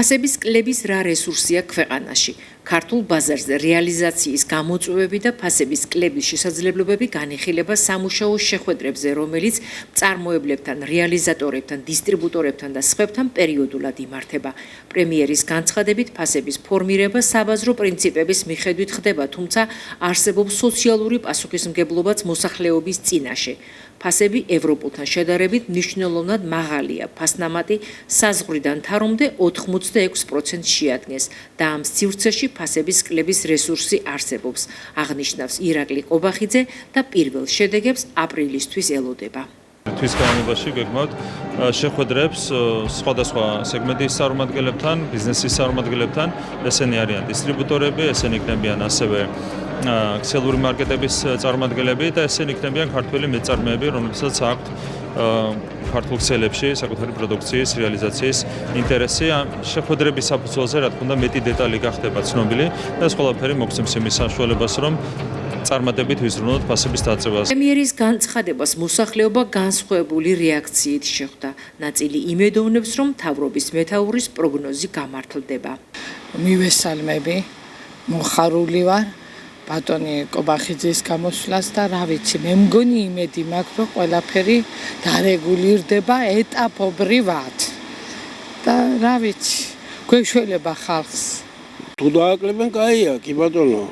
ფასების კლების რა რესურსია ქვეყანაში? ქართულ ბაზარზე რეალიზაციის გამოწვევები და ფასების კლების შესაძლებლობები განიხილება სამუშაო შეხვედრებზე, რომელიც მწარმოებლებთან, რეალიზატორებთან, დისტრიბუტორებთან და სხვებთან პერიოდულად იმართება. პრემიერის განცხადებით, ფასების ფორმირება საბაზრო პრინციპების მიხედვით ხდება, თუმცა არსებობს სოციალური პასუხისმგებლობაც მოსახლეობის წინაშე. ფასები ევროპულთან შედარებით მნიშვნელოვნად მაღალია. ფასნამატი საზღვრიდან თარომდე 86% შეადგენს და ამ სივრცეში ფასების კლების რესურსი არსებობს, აღნიშნავს ირაკლი ყობახიძე და პირველ შედეგებს აპრილისთვის ელოდება. თვის განმავლობაში გეგმავთ შეხვედრებს სხვადასხვა სეგმენტის წარმომადგენლებთან, ბიზნესის წარმომადგენლებთან, ესენი არიან დისტრიბუტორები, ესენი იქნებიან ასევე ქსელური მარკეტების წარმომადგენლები და ესენი იქნებიან ქართველი მეწარმეები, რომლებსაც აქვთ ქართულ ქსელებში საკუთარი პროდუქციის რეალიზაციის ინტერესი. შეხვედრების საფუძველზე, რა თქმა უნდა, მეტი დეტალი გახდება ცნობილი და ეს ყველაფერი მოგცემს იმის საშუალებას, რომ წარმატებით ვიზრუნოთ ფასების დაწევას. პრემიერის განცხადებას მოსახლეობა განსხვავებული რეაქციით შეხვდა. ნაწილი იმედოვნებს, რომ მთავრობის მეთაურის პროგნოზი გამართლდება. მივესალმები, მოხარული ვარ ბატონი ყობახიძის გამოსვლას და რა ვიცი, მე მგონი იმედი მაქვს, რომ ყველაფერი დარეგულირდება ეტაპობრივად. და რა ვიცი, გვეშველება ხალხს. თუ დააკლებენ, კაია, კი ბატონო.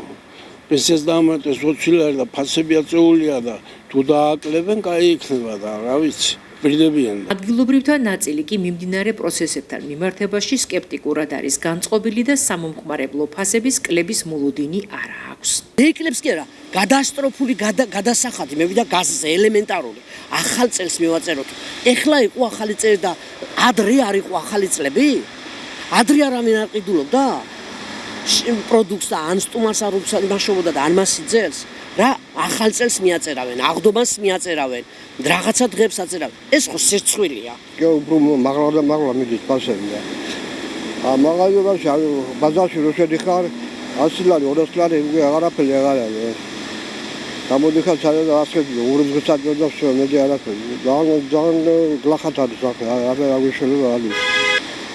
პენსიას დაამატეს 20 და ფასები აწეულია და თუ დააკლებენ, კაი იქნება და რა ვიცი. პირდებიან. ადგილობრივთა ნაწილი კი მიმდინარე პროცესებთან მიმართებაში სკეპტიკურად არის განწყობილი და სამომხმარებლო ფასების კლების მოლოდინი არ აქვს. ეკლებს კი არა, გადასტროფული გადასახადი მევიდა გაზზე ელემენტარული. ახალ წელს მივაწეროთ. ეხლა იყო ახალი წელი და ადრე არ იყო ახალი წლები? ადრე არავინ არ ყიდულობდა? პროდუქტს და ან სტუმარს არ უმუშავებდა და ან მას იძელს. რა ახალ წელს მიაწერავენ, აღდომას მიაწერავენ, რაღაცა დღეებს აწერავენ. ეს ხო სირცხვილია. კი, უფრო მაღლა მიდის ფასები. მაღალობაში ბაზარში რო შედიხარ 100 ლარი, 200 ლარი, აღარაფერი აღარ არის. გამოდიხარ სადაც ასეთი ურიცხვად და всё, მეტი არაფერი. ძალიან გლახად არის ახლა, რა გვიშველება არის.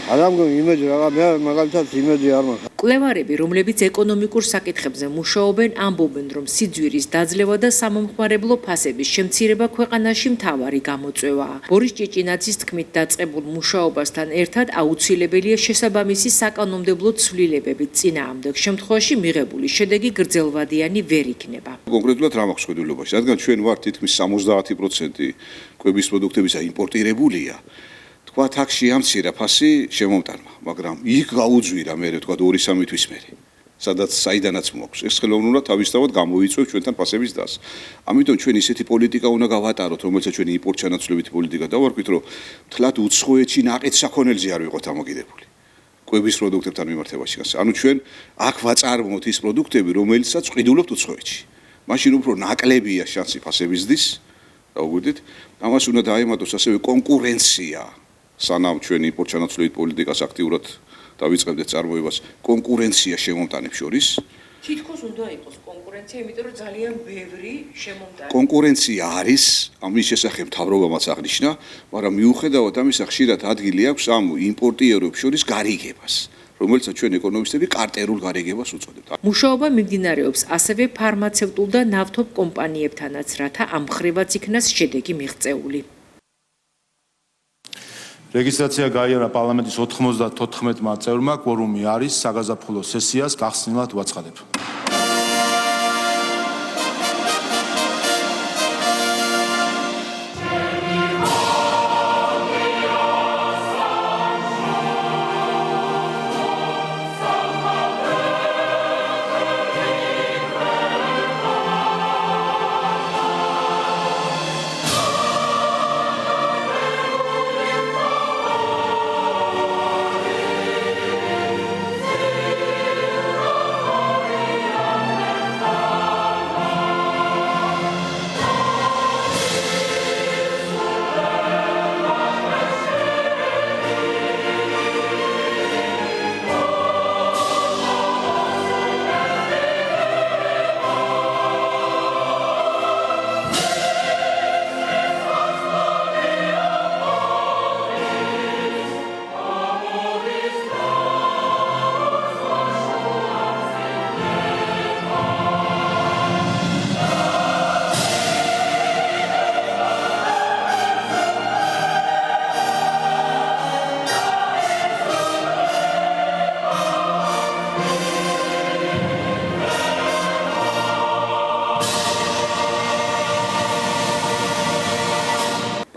არა მგონი იმედი რა, მე მაგალითად იმედი არ მაქვს. კვლევარები, რომლებიც ეკონომიკურ საკითხებზე მუშაობენ, ამბობენ, რომ სიძვირის დაძლევა და სამომხმარებლო ფასების შემცირება ქვეყანაში მთავარი გამოწვევაა. ბორის ჭიჭინაძის თქმით, დაწყებულ მუშაობასთან ერთად აუცილებელია შესაბამისი საკანონმდებლო ცვლილებები. წინააღმდეგ შემთხვევაში მიღებული შედეგი გრძელვადიანი ვერ იქნება. კონკრეტულად რა მაქვს ხედულობაში, რადგან ჩვენ ვართ თითქმის 70% კვების პროდუქტებისა იმპორტირებულია. თქვა თაქსი ამცირა ფასი შემომტანმა, მაგრამ იქ გაუძვირა მე თქვა 2-3 თვის მერე. სადაც საიდანაც მოაქვს. ეს ხელოვნურად თავისთავად გამოიწვევს ჩვენთან ფასების დას. ამიტომ ჩვენ ისეთი პოლიტიკა უნდა გავატაროთ, რომელსაც ჩვენი იმპორტ-ჩანაცვლებითი პოლიტიკა დავარქვით, რომ თლად უცხოეთში ნაყიდ საქონელზე არ ვიყოთ ამოგიდებული. კვების პროდუქტებთან მიმართებაში. ანუ ჩვენ აქ ვაწარმოოთ ის პროდუქტები, რომელიცაც ყიდულობთ უცხოეთში. მაშინ უფრო ნაკლებია შანსი ფასების დის. დაუგვიდით, ამას უნდა დაემატოს ასევე კონკურენცია. სანამ ჩვენ იმპორტ-ჩანაცვლებით პოლიტიკას აქტიურად დავიწყებდეთ წარმოებას, კონკურენცია შემომტანებს შორის. თითქოს უნდა იყოს კონკურენცია, იმიტომ რომ ძალიან ბევრი შემომტანი. კონკურენცია არის, ამის შესახებ მთავრობამაც აღნიშნა, მაგრამ მიუხედავად ამისა, ხშირად ადგილი აქვს ამ იმპორტიერებს შორის გარიგებას, რომელსაც ჩვენ ეკონომისტები კარტერულ გარიგებას უწოდებთ. მუშაობა მიმდინარეობს ასევე ფარმაცევტულ და ნავთობ კომპანიებთანაც, რათა ამ მხრივაც იქნას შედეგი მიღწეული. რეგისტრაცია გაიარა პარლამენტის 94-მა წევრმა, კვორუმი არის, საგაზაფხულო სესიას გახსნილად ვაცხადებ.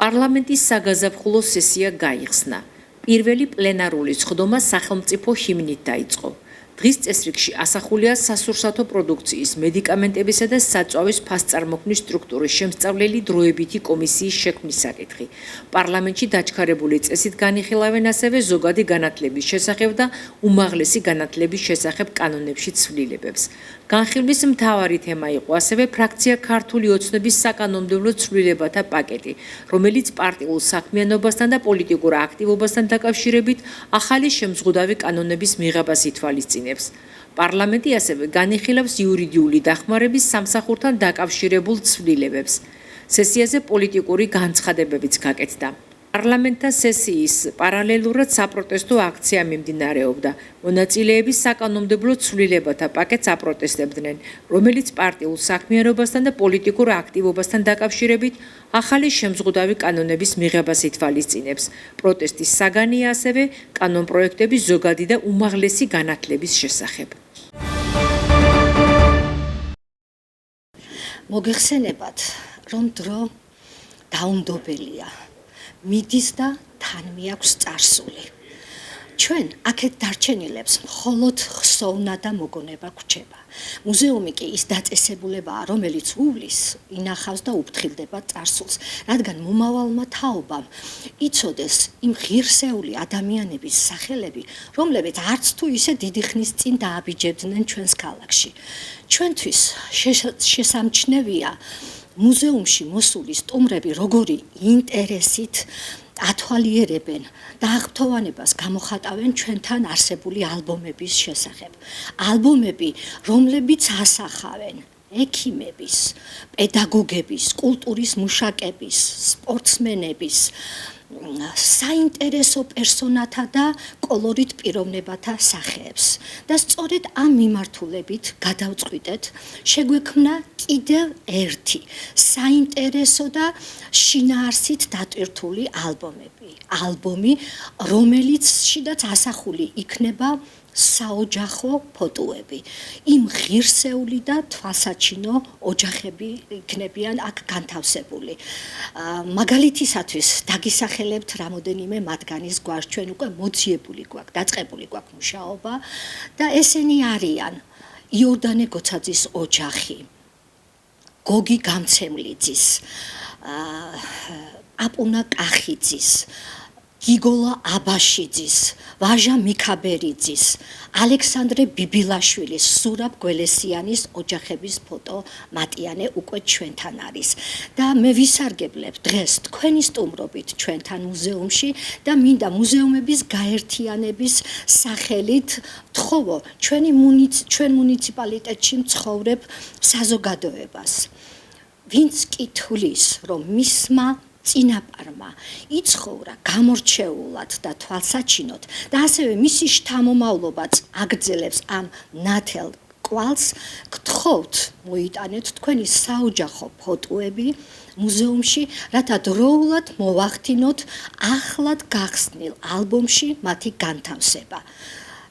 პარლამენტის საგაზაფხულო სესია გაიხსნა. პირველი პლენარული სხდომა სახელმწიფო ჰიმნით დაიწყო. დღის წესრიგში ასახულია სასურსათო პროდუქციის, მედიკამენტებისა და საწვავის ფასწარმოქმნის სტრუქტურის შემსწავლელი დროებითი კომისიის შექმნის საკითხი. პარლამენტში დაჩქარებული წესით განიხილავენ ასევე ზოგადი განათლების შესახებ და უმაღლესი განათლების შესახებ კანონებში ცვლილებებს. განხილვის მთავარი თემა იყო ასევე ფრაქცია ქართული ოცნების საკანონმდებლო ცვლილებათა პაკეტი, რომელიც პარტიულ საქმიანობასთან და პოლიტიკურ აქტივობასთან დაკავშირებით ახალი შემზღუდავი კანონების მიღებას ითვალისწინებს. პარლამენტი ასევე განიხილავს იურიდიული დახმარების სამსახურთან დაკავშირებულ ცვლილებებს. სესიაზე პოლიტიკური განცხადებებიც გაკეთდა. პარლამენტთა სესიის პარალელურად საპროტესტო აქცია მიმდინარეობდა. მონაწილეები საკანონმდებლო ცვლილებათა პაკეტს აპროტესტებდნენ, რომელიც პარტიულ საქმიანობასთან და პოლიტიკურ აქტივობასთან დაკავშირებით ახალი შემზღუდავი კანონების მიღებას ითვალისწინებს. პროტესტის საგანია ასევე კანონპროექტების ზოგადი და უმაღლესი განათლების შესახებ. მოგეხსენებათ, რომ დრო დაუნდობელია. მიდის და თან მიაქვს წარსული. ჩვენ აქეთ დარჩენილებს მხოლოდ ხსოვნა და მოგონება გვჩება. მუზეუმი კი ის დაწესებულებაა, რომელიც უვლის, ინახავს და უფრთხილდება წარსულს, რადგან მომავალმა თაობამ იცოდეს იმ ღირსეული ადამიანების სახელები, რომლებიც არც თუ ისე დიდი ხნის წინ დააბიჯებდნენ ჩვენს ქალაქში. ჩვენთვის შესამჩნევია მუზეუმში მოსული სტუმრები როგორი ინტერესით ათვალიერებენ და აღფრთოვანებას გამოხატავენ ჩვენთან არსებული ალბომების შესახებ. ალბომები, რომლებიც ასახავენ ექიმების, პედაგოგების, კულტურის მუშაკების, სპორტსმენების, საინტერესო პერსონათა და კოლორიტ პიროვნებათა სახეებს. და სწორედ ამ მიმართულებით გადავწყვიტეთ შეგვექმნა კიდევ ერთი საინტერესო და შინაარსით დატვირთული ალბომი, რომელიც შიდაც ასახული იქნება საოჯახო ფოტოები. იმ ღირსეული და თვალსაჩინო ოჯახები იქნებიან აქ განთავსებული. მაგალითისათვის დაგისახელებთ რამოდენიმე მათგანის გვარს, ჩვენ უკვე მოძიებული გვაქვს, დაწყებული გვაქვს მუშაობა და ესენი არიან იორდანე გოცაძის ოჯახი, გოგი გამცემლიძის, აპუნა კახიძის, გიგოლა აბაშიძის, ვაჟა მიქაბერიძის, ალექსანდრე ბიბილაშვილის, სურაბ გველესიანის ოჯახების ფოტო მატიანე უკვე ჩვენთან არის. და მე ვისარგებლებ დღეს თქვენი სტუმრობით ჩვენთან მუზეუმში და მინდა მუზეუმების გაერთიანების სახელით თხოვო ჩვენ მუნიციპალიტეტში მცხოვრებ საზოგადოებას. ვინც კი თulis, რომ მისმა წინაპარმა იცხოვრა გამორჩეულად და თვალსაჩინოდ და ასევე მისი შთამომავლობაც აგრძელებს ამ ნათელ კვალს, გთხოვთ მოიტანეთ თქვენი საოჯახო ფოტოები მუზეუმში, რათა დროულად მოვახდინოთ ახლად გახსნილ ალბომში მათი განთავსება.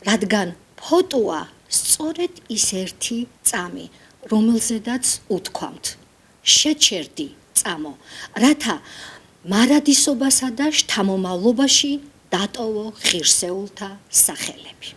რადგან ფოტოა სწორედ ის ერთი წამი, რომელზედაც უთქვამთ შეჩერდი წამო, რათა მარადისობასა და შთამომავლობაში დატოვო ღირსეულთა სახელები.